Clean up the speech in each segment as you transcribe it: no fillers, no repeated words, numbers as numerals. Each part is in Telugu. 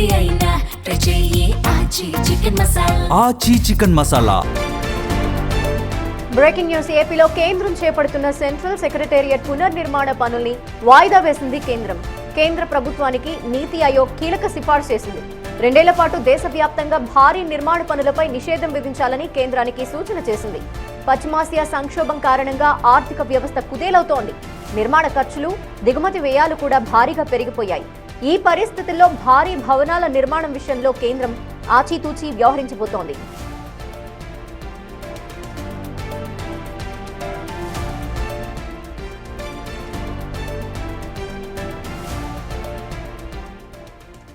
ఏది అయినా ట్రై చెయ్యి ఆచి చికెన్ మసాలా. ఆచి చికెన్ మసాలా. Breaking news. ఏపీలో కేంద్రం చేపడుతున్న సెంట్రల్ సెక్రటేరియట్ పునర్నిర్మాణ పనుల్ని వాయిదా వేసింది కేంద్రం. కేంద్ర ప్రభుత్వానికి నీతి ఆయోగ్ కీలక సిఫార్సు చేసింది. 2 ఏళ్ల పాటు దేశవ్యాప్తంగా భారీ నిర్మాణ పనులపై నిషేధం విధించాలని కేంద్రానికి సూచన చేసింది. పశ్చిమాసియా సంక్షోభం కారణంగా ఆర్థిక వ్యవస్థ కుదేలవుతోంది. నిర్మాణ ఖర్చులు, దిగుమతి వ్యయాలు కూడా భారీగా పెరిగిపోయాయి. ఈ పరిస్థితుల్లో భారీ భవనాల నిర్మాణం విషయంలో కేంద్రం ఆచితూచి వ్యవహరించబోతోంది.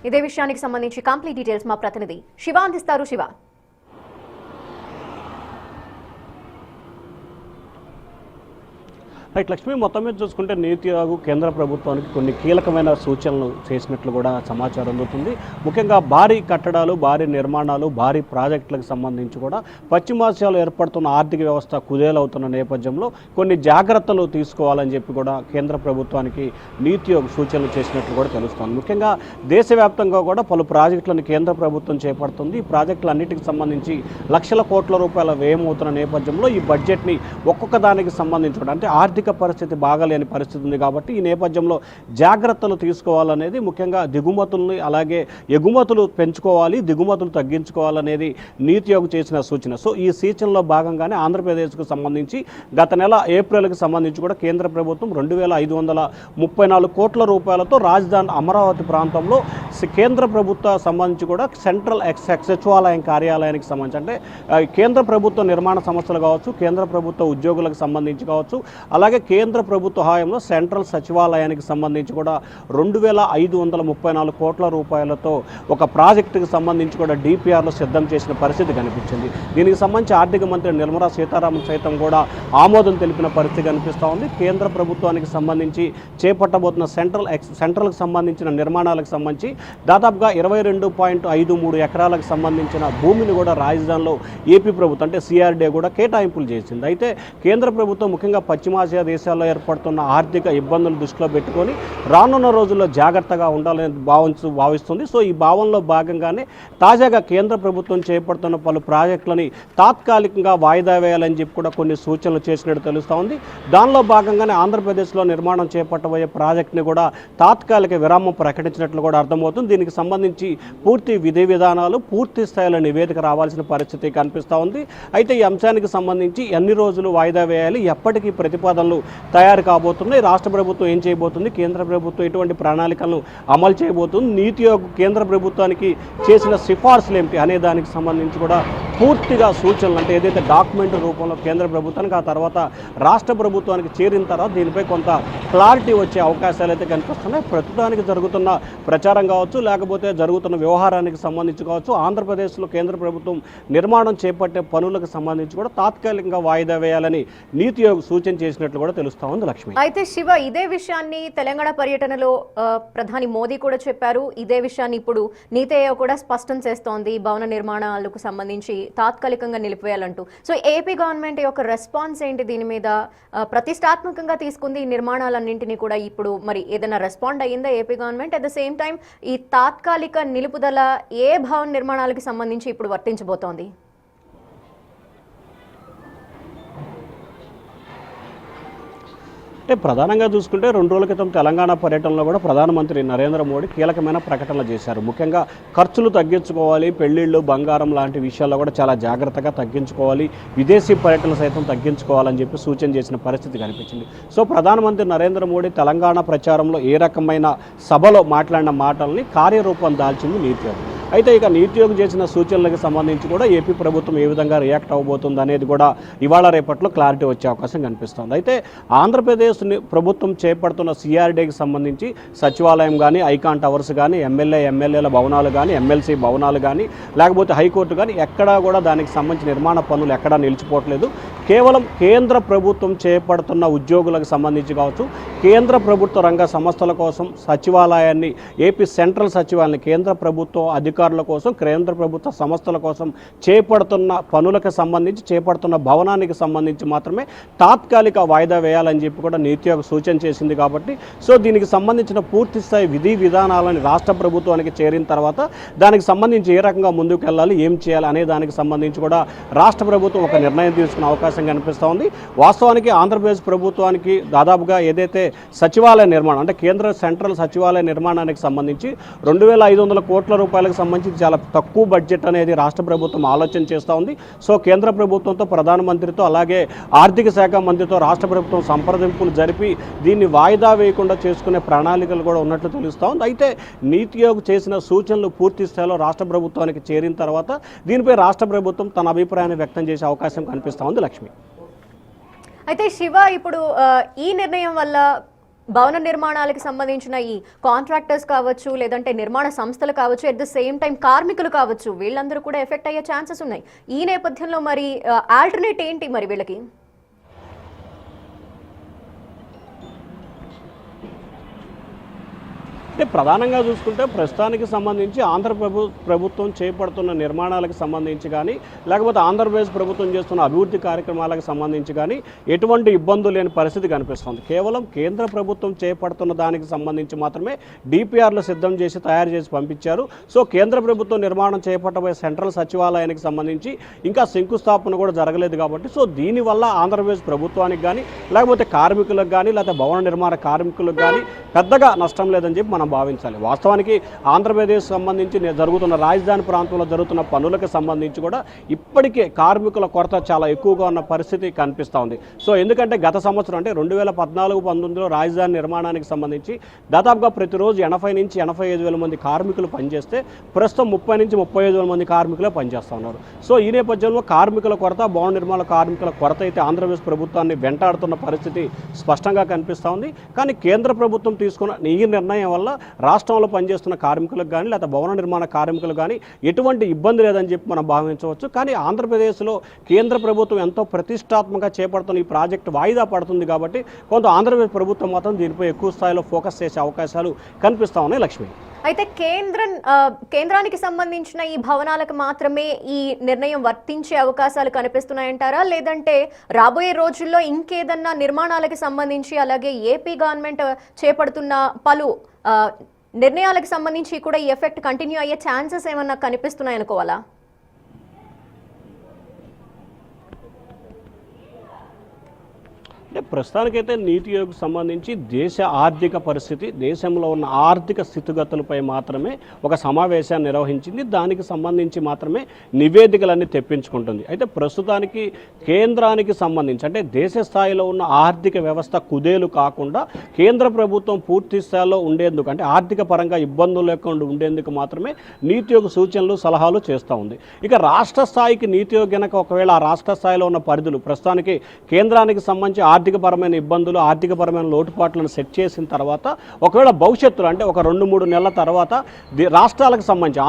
ఇదే విషయానికి సంబంధించి కంప్లీట్ డీటెయిల్స్ మా ప్రతినిధి శివ అందిస్తారు. శివ, రైట్ లక్ష్మి, మొత్తం మీద చూసుకుంటే నీతి ఆయోగ్ కేంద్ర ప్రభుత్వానికి కొన్ని కీలకమైన సూచనలు చేసినట్లు కూడా సమాచారం అందుతుంది. ముఖ్యంగా భారీ కట్టడాలు, భారీ నిర్మాణాలు, భారీ ప్రాజెక్టులకు సంబంధించి కూడా పశ్చిమాసియాలో ఏర్పడుతున్న ఆర్థిక వ్యవస్థ కుదేలవుతున్న నేపథ్యంలో కొన్ని జాగ్రత్తలు తీసుకోవాలని చెప్పి కూడా కేంద్ర ప్రభుత్వానికి నీతి ఆయోగ్ సూచనలు చేసినట్లు కూడా తెలుస్తోంది. ముఖ్యంగా దేశవ్యాప్తంగా కూడా పలు ప్రాజెక్టులను కేంద్ర ప్రభుత్వం చేపడుతుంది. ఈ ప్రాజెక్టులన్నిటికి సంబంధించి లక్షల కోట్ల రూపాయల వ్యయం అవుతున్న నేపథ్యంలో ఈ బడ్జెట్ని ఒక్కొక్క దానికి సంబంధించి కూడా అంటే ఆర్థిక పరిస్థితి బాగాలేని పరిస్థితి ఉంది కాబట్టి ఈ నేపథ్యంలో జాగ్రత్తలు తీసుకోవాలనేది, ముఖ్యంగా దిగుమతుల్ని అలాగే ఎగుమతులు పెంచుకోవాలి, దిగుమతులు తగ్గించుకోవాలనేది నీతి ఆయోగ్ చేసిన సూచన. సో ఈ సూచనలో భాగంగానే ఆంధ్రప్రదేశ్కు సంబంధించి గత నెల ఏప్రిల్కి సంబంధించి కూడా కేంద్ర ప్రభుత్వం 2534 కోట్ల రూపాయలతో రాజధాని అమరావతి ప్రాంతంలో కేంద్ర ప్రభుత్వ సంబంధించి కూడా సెంట్రల్ సచివాలయం కార్యాలయానికి సంబంధించి అంటే కేంద్ర ప్రభుత్వ నిర్మాణ సంస్థలు కావచ్చు, కేంద్ర ప్రభుత్వ ఉద్యోగులకు సంబంధించి కావచ్చు, అలాగే కేంద్ర ప్రభుత్వ హయాంలో సెంట్రల్ సచివాలయానికి సంబంధించి కూడా 2534 కోట్ల రూపాయలతో ఒక ప్రాజెక్టుకు సంబంధించి కూడా డిపిఆర్లో సిద్ధం చేసిన పరిస్థితి కనిపించింది. దీనికి సంబంధించి ఆర్థిక మంత్రి నిర్మలా సీతారామన్ సైతం కూడా ఆమోదం తెలిపిన పరిస్థితి కనిపిస్తూ ఉంది. కేంద్ర ప్రభుత్వానికి సంబంధించి చేపట్టబోతున్న సెంట్రల్కి సంబంధించిన నిర్మాణాలకు సంబంధించి దాదాపుగా 22.53 ఎకరాలకు సంబంధించిన భూమిని కూడా రాజధానిలో ఏపీ ప్రభుత్వం అంటే సిఆర్డీఏ కూడా కేటాయింపులు చేసింది. అయితే కేంద్ర ప్రభుత్వం ముఖ్యంగా పశ్చిమాసియా దేశాల్లో ఏర్పడుతున్న ఆర్థిక ఇబ్బందులు దృష్టిలో పెట్టుకొని రానున్న రోజుల్లో జాగ్రత్తగా ఉండాలని భావిస్తుంది. సో ఈ భావనలో భాగంగానే తాజాగా కేంద్ర ప్రభుత్వం చేపడుతున్న పలు ప్రాజెక్టులని తాత్కాలికంగా వాయిదా వేయాలని చెప్పి కూడా కొన్ని సూచనలు చేసినట్టు తెలుస్తూ ఉంది. దానిలో భాగంగానే ఆంధ్రప్రదేశ్లో నిర్మాణం చేపట్టబోయే ప్రాజెక్టుని కూడా తాత్కాలిక విరామం ప్రకటించినట్లు కూడా అర్థమవుతుంది. దీనికి సంబంధించి పూర్తి విధి విధానాలు, పూర్తి స్థాయిలో నివేదిక రావాల్సిన పరిస్థితి కనిపిస్తూ ఉంది. అయితే ఈ అంశానికి సంబంధించి ఎన్ని రోజులు వాయిదా వేయాలి, ఎప్పటికీ ప్రతిపాదనలు తయారు కాబోతున్నాయి, రాష్ట్ర ప్రభుత్వం ఏం చేయబోతుంది, కేంద్ర ప్రభుత్వం ఎటువంటి ప్రణాళికలను అమలు చేయబోతుంది, నీతి ఆయోగ్ కేంద్ర ప్రభుత్వానికి చేసిన సిఫార్సులు ఏమిటి అనే దానికి సంబంధించి కూడా పూర్తిగా సూచనలు అంటే ఏదైతే డాక్యుమెంట్ రూపంలో కేంద్ర ప్రభుత్వానికి ఆ తర్వాత రాష్ట్ర ప్రభుత్వానికి చేరిన తర్వాత దీనిపై కొంత క్లారిటీ వచ్చే అవకాశాలు అయితే కనిపిస్తున్నాయి. ప్రస్తుతానికి జరుగుతున్న ప్రచారం కావచ్చు, లేకపోతే జరుగుతున్న వ్యవహారానికి సంబంధించి కావచ్చు, ఆంధ్రప్రదేశ్లో కేంద్ర ప్రభుత్వం నిర్మాణం చేపట్టే పనులకు సంబంధించి కూడా తాత్కాలికంగా వాయిదా వేయాలని నీతి ఆయోగ్ సూచన చేసినట్లు కూడా తెలుస్తా ఉంది. లక్ష్మి, అయితే శివ, ఇదే విషయాన్ని తెలంగాణ పర్యటనలో ప్రధాని మోదీ కూడా చెప్పారు. ఇదే విషయాన్ని ఇప్పుడు నీతి ఆయోగ్ కూడా స్పష్టం చేస్తోంది, భవన నిర్మాణాలకు సంబంధించి తాత్కాలికంగా నిలిపివేయాలంటూ. సో ఏపీ గవర్నమెంట్ యొక్క రెస్పాన్స్ ఏంటి? దీని మీద ప్రతిష్టాత్మకంగా తీసుకుంది ఈ నిర్మాణాలన్నింటినీ కూడా. ఇప్పుడు మరి ఏదైనా రెస్పాండ్ అయ్యిందా AP government? At the same time ఈ తాత్కాలిక నిలుపుదల ఏ భవన నిర్మాణాలకు సంబంధించి ఇప్పుడు వర్తించబోతోంది? అంటే ప్రధానంగా చూసుకుంటే 2 రోజుల క్రితం తెలంగాణ పర్యటనలో కూడా ప్రధానమంత్రి నరేంద్ర మోడీ కీలకమైన ప్రకటనలు చేశారు. ముఖ్యంగా ఖర్చులు తగ్గించుకోవాలి, పెళ్లిళ్ళు, బంగారం లాంటి విషయాల్లో కూడా చాలా జాగ్రత్తగా తగ్గించుకోవాలి, విదేశీ పర్యటనలు సైతం తగ్గించుకోవాలని చెప్పి సూచన చేసిన పరిస్థితి కనిపించింది. సో ప్రధానమంత్రి నరేంద్ర మోడీ తెలంగాణ ప్రచారంలో ఏ రకమైన సభలో మాట్లాడిన మాటల్ని కార్యరూపం దాల్చింది నీతి ఆయోగ్. అయితే ఇక నీతి ఆయోగ్ చేసిన సూచనలకు సంబంధించి కూడా ఏపీ ప్రభుత్వం ఏ విధంగా రియాక్ట్ అవ్వబోతుంది అనేది కూడా ఇవాళ రేపట్లో క్లారిటీ వచ్చే అవకాశం కనిపిస్తుంది. అయితే ఆంధ్రప్రదేశ్ ప్రభుత్వం చేపడుతున్న సిఆర్డీకి సంబంధించి సచివాలయం కానీ, ఐకాన్ టవర్స్ కానీ, ఎమ్మెల్యేల భవనాలు కానీ, ఎమ్మెల్సీ భవనాలు కానీ, లేకపోతే హైకోర్టు కానీ ఎక్కడా కూడా దానికి సంబంధించిన నిర్మాణ పనులు ఎక్కడా నిలిచిపోవట్లేదు. కేవలం కేంద్ర ప్రభుత్వం చేపడుతున్న ఉద్యోగులకు సంబంధించి కావచ్చు, కేంద్ర ప్రభుత్వ రంగ సంస్థల కోసం సచివాలయాన్ని, ఏపీ సెంట్రల్ సచివాలయాన్ని కేంద్ర ప్రభుత్వ అధికారుల కోసం, కేంద్ర ప్రభుత్వ సంస్థల కోసం చేపడుతున్న పనులకు సంబంధించి, చేపడుతున్న భవనానికి సంబంధించి మాత్రమే తాత్కాలిక వాయిదా వేయాలని చెప్పి కూడా నీతి ఆయోగ్ సూచన చేసింది. కాబట్టి సో దీనికి సంబంధించిన పూర్తి స్థాయి విధి విధానాలని రాష్ట్ర ప్రభుత్వానికి చేరిన తర్వాత దానికి సంబంధించి ఏ రకంగా ముందుకు వెళ్ళాలి, ఏం చేయాలి అనే దానికి సంబంధించి కూడా రాష్ట్ర ప్రభుత్వం ఒక నిర్ణయం తీసుకునే అవకాశం కనిపిస్తూ ఉంది. వాస్తవానికి ఆంధ్రప్రదేశ్ ప్రభుత్వానికి దాదాపుగా ఏదైతే సచివాలయ నిర్మాణం అంటే కేంద్ర సెంట్రల్ సచివాలయ నిర్మాణానికి సంబంధించి 2,500 కోట్ల రూపాయలకు సంబంధించి చాలా తక్కువ బడ్జెట్ అనేది రాష్ట్ర ప్రభుత్వం ఆలోచన చేస్తూ ఉంది. సో కేంద్ర ప్రభుత్వంతో, ప్రధానమంత్రితో, అలాగే ఆర్థిక శాఖ మంత్రితో రాష్ట్ర ప్రభుత్వం సంప్రదింపులు జరిపి దీన్ని వాయిదా వేయకుండా చేసుకునే ప్రణాళికలు కూడా ఉన్నట్లు తెలుస్తూ ఉంది. అయితే నీతి ఆయోగ్ చేసిన సూచనలు పూర్తి స్థాయిలో రాష్ట్ర ప్రభుత్వానికి చేరిన తర్వాత దీనిపై రాష్ట్ర ప్రభుత్వం తన అభిప్రాయాన్ని వ్యక్తం చేసే అవకాశం కనిపిస్తూ ఉంది. లక్ష్మి. అయితే శివ, ఇప్పుడు ఈ నిర్ణయం వల్ల భవన నిర్మాణాలకు సంబంధించిన ఈ కాంట్రాక్టర్స్ కావచ్చు, లేదంటే నిర్మాణ సంస్థలు కావచ్చు, ఎట్ ద సేమ్ టైం కార్మికులు కావచ్చు, వీళ్ళందరూ కూడా ఎఫెక్ట్ అయ్యే ఛాన్సెస్ ఉన్నాయి. ఈ నేపథ్యంలో మరి ఆల్టర్నేట్ ఏంటి మరి వీళ్ళకి? అంటే ప్రధానంగా చూసుకుంటే ప్రస్తుతానికి సంబంధించి ప్రభుత్వం చేపడుతున్న నిర్మాణాలకు సంబంధించి కానీ, లేకపోతే ఆంధ్రప్రదేశ్ ప్రభుత్వం చేస్తున్న అభివృద్ధి కార్యక్రమాలకు సంబంధించి కానీ ఎటువంటి ఇబ్బందులు లేని పరిస్థితి కనిపిస్తుంది. కేవలం కేంద్ర ప్రభుత్వం చేపడుతున్న దానికి సంబంధించి మాత్రమే డిపిఆర్లు సిద్ధం చేసి తయారు చేసి పంపించారు. సో కేంద్ర ప్రభుత్వం నిర్మాణం చేపట్టబోయే సెంట్రల్ సచివాలయానికి సంబంధించి ఇంకా శంకుస్థాపన కూడా జరగలేదు. కాబట్టి సో దీనివల్ల ఆంధ్రప్రదేశ్ ప్రభుత్వానికి కానీ, లేకపోతే కార్మికులకు కానీ, లేకపోతే భవన నిర్మాణ కార్మికులకు కానీ పెద్దగా నష్టం లేదని చెప్పి మనం భావించాలి. వాస్తవానికి ఆంధ్రప్రదేశ్ సంబంధించి జరుగుతున్న రాజధాని ప్రాంతంలో జరుగుతున్న పనులకు సంబంధించి కూడా ఇప్పటికే కార్మికుల కొరత చాలా ఎక్కువగా ఉన్న పరిస్థితి కనిపిస్తూ ఉంది. సో ఎందుకంటే గత సంవత్సరం అంటే 2014-19లో రాజధాని నిర్మాణానికి సంబంధించి దాదాపుగా ప్రతిరోజు 80 నుంచి 85 వేల మంది కార్మికులు పనిచేస్తే ప్రస్తుతం 30 నుంచి 35 వేల మంది కార్మికులే పనిచేస్తూ ఉన్నారు. సో ఈ నేపథ్యంలో కార్మికుల కొరత, భవన నిర్మాణ కార్మికుల కొరత అయితే ఆంధ్రప్రదేశ్ ప్రభుత్వాన్ని వెంటాడుతున్న పరిస్థితి స్పష్టంగా కనిపిస్తూ ఉంది. కానీ కేంద్ర ప్రభుత్వం తీసుకున్న ఈ నిర్ణయం వల్ల రాష్ట్రంలో పనిచేస్తున్న కార్మికులకు కానీ, లేదా భవన నిర్మాణ కార్మికులకు కానీ ఎటువంటి ఇబ్బంది లేదని చెప్పి మనం భావించవచ్చు. కానీ ఆంధ్రప్రదేశ్లో కేంద్ర ప్రభుత్వం ఎంతో ప్రతిష్టాత్మకంగా చేపడుతున్న ఈ ప్రాజెక్టు వాయిదా పడుతుంది. కాబట్టి కొంత ఆంధ్రప్రదేశ్ ప్రభుత్వం మాత్రం దీనిపై ఎక్కువ స్థాయిలో ఫోకస్ చేసే అవకాశాలు కనిపిస్తూ ఉన్నాయి. లక్ష్మి, అయితే కేంద్రానికి సంబంధించిన ఈ భవనాలకు మాత్రమే ఈ నిర్ణయం వర్తించే అవకాశాలు కనిపిస్తున్నాయంటారా, లేదంటే రాబోయే రోజుల్లో ఇంకేదన్నా నిర్మాణాలకు సంబంధించి, అలాగే ఏపీ గవర్నమెంట్ చేపడుతున్న పలు నిర్ణయాలకు సంబంధించి కూడా ఈ ఎఫెక్ట్ కంటిన్యూ అయ్యే ఛాన్సెస్ ఏమన్నా కనిపిస్తున్నాయి అనుకోవాలా? అంటే ప్రస్తుతానికైతే నీతి ఆయోగ్కి సంబంధించి దేశ ఆర్థిక పరిస్థితి, దేశంలో ఉన్న ఆర్థిక స్థితిగతులపై మాత్రమే ఒక సమావేశాన్ని నిర్వహించింది. దానికి సంబంధించి మాత్రమే నివేదికలన్నీ తెప్పించుకుంటుంది. అయితే ప్రస్తుతానికి కేంద్రానికి సంబంధించి అంటే దేశ స్థాయిలో ఉన్న ఆర్థిక వ్యవస్థ కుదేలు కాకుండా కేంద్ర ప్రభుత్వం పూర్తి స్థాయిలో ఉండేందుకు, అంటే ఆర్థిక పరంగా ఇబ్బందులు లేకుండా ఉండేందుకు మాత్రమే నీతి ఆయోగ్ సూచనలు, సలహాలు చేస్తూ ఉంది. ఇక రాష్ట్ర స్థాయికి నీతి ఆయోగ్ కనుక ఒకవేళ ఆ రాష్ట్ర స్థాయిలో ఉన్న పరిధులు ప్రస్తుతానికి కేంద్రానికి సంబంధించి ఆర్థికపరమైన ఇబ్బందులు, ఆర్థికపరమైన లోటుపాట్లను సెట్ చేసిన తర్వాత ఒకవేళ భవిష్యత్తులో అంటే ఒక 2-3 నెలల తర్వాత రాష్ట్రాలకు సంబంధించి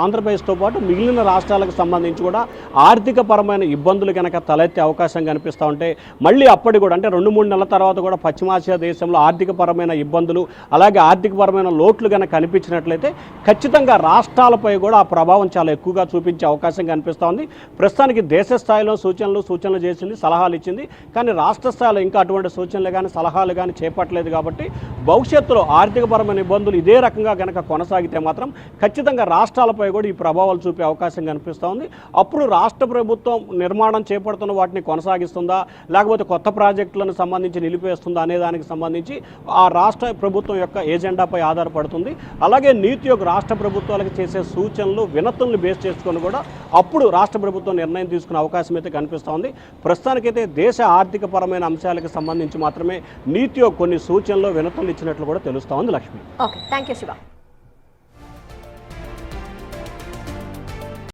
ఆంధ్రప్రదేశ్తో పాటు మిగిలిన రాష్ట్రాలకు సంబంధించి కూడా ఆర్థికపరమైన ఇబ్బందులు కనుక తలెత్తే అవకాశం కనిపిస్తూ ఉంటే మళ్ళీ అప్పటి కూడా అంటే 2-3 నెలల తర్వాత కూడా పశ్చిమాసియా దేశంలో ఆర్థికపరమైన ఇబ్బందులు, అలాగే ఆర్థికపరమైన లోట్లు కనుక కనిపించినట్లయితే ఖచ్చితంగా రాష్ట్రాలపై కూడా ఆ ప్రభావం చాలా ఎక్కువగా చూపించే అవకాశం కనిపిస్తూ ఉంది. ప్రస్తుతానికి దేశ స్థాయిలో సూచనలు చేసింది, సలహాలు ఇచ్చింది. కానీ రాష్ట్ర స్థాయిలో ఇంకా అటువంటి సూచనలు కానీ, సలహాలు కానీ చేపట్టలేదు. కాబట్టి భవిష్యత్తులో ఆర్థికపరమైన ఇబ్బందులు ఇదే రకంగా కనుక కొనసాగితే మాత్రం ఖచ్చితంగా రాష్ట్రాలపై కూడా ఈ ప్రభావాలు చూపే అవకాశం కనిపిస్తూ ఉంది. అప్పుడు రాష్ట్ర ప్రభుత్వం నిర్మాణం చేపడుతున్న వాటిని కొనసాగిస్తుందా, లేకపోతే కొత్త ప్రాజెక్టులను సంబంధించి నిలిపేస్తుందా అనే దానికి సంబంధించి ఆ రాష్ట్ర ప్రభుత్వం యొక్క ఏజెండాపై ఆధారపడుతుంది. అలాగే నీతి ఆయోగ్ రాష్ట్ర ప్రభుత్వాలకు చేసే సూచనలు, వినతులను బేస్ చేసుకొని కూడా అప్పుడు రాష్ట్ర ప్రభుత్వం నిర్ణయం తీసుకునే అవకాశం అయితే కనిపిస్తూ ఉంది. ప్రస్తుతానికైతే దేశ ఆర్థికపరమైన అంశాలకు సంబంధించి మాత్రమే నీతి ఆయోగ్ కొన్ని సూచనలు, వినతులు ఇచ్చినట్లు కూడా తెలుస్తూ ఉంది. Lakshmi, okay, thank you Shiva.